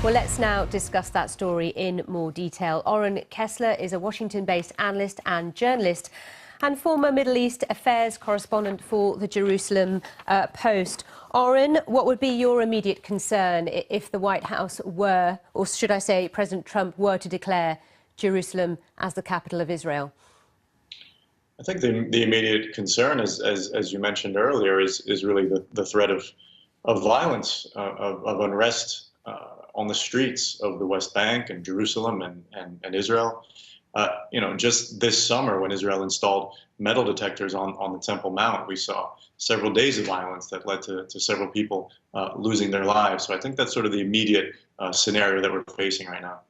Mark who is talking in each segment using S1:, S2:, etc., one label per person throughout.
S1: Well, let's now discuss that story in more detail. Oren Kessler is a Washington-based analyst and journalist and former Middle East affairs correspondent for the Jerusalem Post. Oren, what would be your immediate concern if the White House were, or should I say President Trump were to declare Jerusalem as the capital of Israel?
S2: I think the immediate concern, as you mentioned earlier, is really the threat of violence, of unrest on the streets of the West Bank and Jerusalem and Israel. Just this summer, when Israel installed metal detectors on the Temple Mount, we saw several days of violence that led to several people losing their lives. So I think that's sort of the immediate scenario that we're facing right now.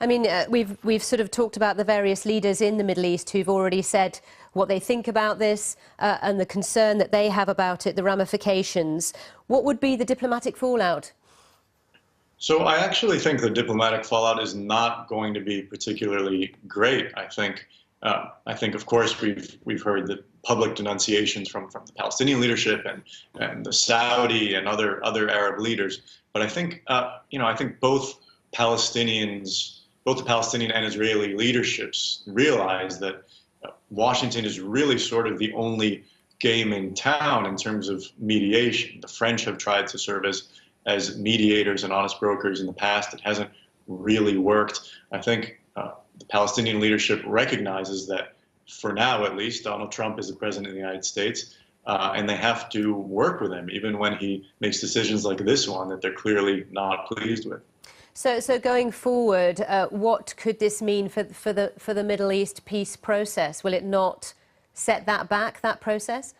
S1: I mean, we've sort of talked about the various leaders in the Middle East who've already said what they think about this and the concern that they have about it, the ramifications. What would be the diplomatic fallout?
S2: So I actually think the diplomatic fallout is not going to be particularly great. I think, of course, we've heard the public denunciations from the Palestinian leadership and the Saudi and other Arab leaders. But I think, I think both the Palestinian and Israeli leaderships realize that Washington is really sort of the only game in town in terms of mediation. The French have tried to serve as mediators and honest brokers in the past. It hasn't really worked. I think the Palestinian leadership recognizes that, for now at least, Donald Trump is the president of the United States, and they have to work with him, even when he makes decisions like this one that they're clearly not pleased with.
S1: So going forward, what could this mean for the Middle East peace process? Will it not set that back, that process?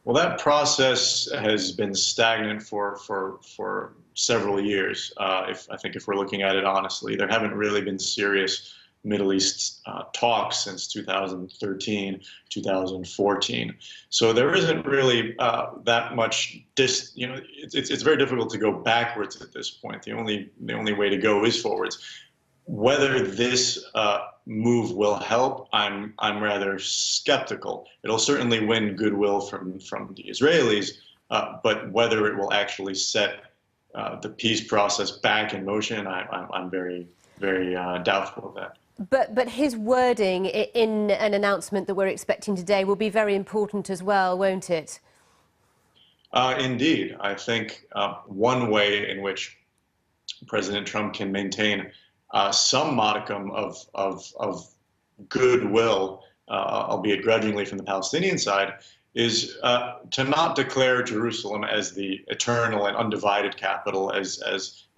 S2: Well, that process has been stagnant for several years. I think if we're looking at it honestly, there haven't really been serious Middle East talks since 2013, 2014. So there isn't really that much. It's very difficult to go backwards at this point. The only way to go is forwards. Whether this move will help, I'm rather skeptical. It'll certainly win goodwill from the Israelis, but whether it will actually set the peace process back in motion, I'm very doubtful of that.
S1: But his wording in an announcement that we're expecting today will be very important as well, won't it?
S2: Indeed. I think one way in which President Trump can maintain some modicum of goodwill, albeit grudgingly from the Palestinian side, is to not declare Jerusalem as the eternal and undivided capital as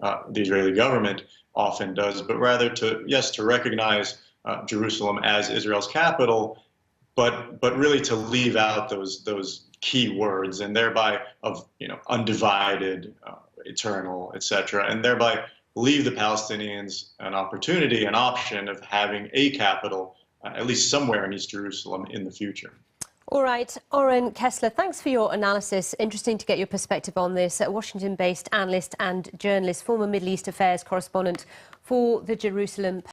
S2: the Israeli government often does, but rather to recognize Jerusalem as Israel's capital, but really to leave out those key words, and thereby of undivided, eternal, etc., and thereby leave the Palestinians an opportunity, an option of having a capital, at least somewhere in East Jerusalem in the future.
S1: All right, Oren Kessler, thanks for your analysis. Interesting to get your perspective on this. Washington-based analyst and journalist, former Middle East affairs correspondent for the Jerusalem Post.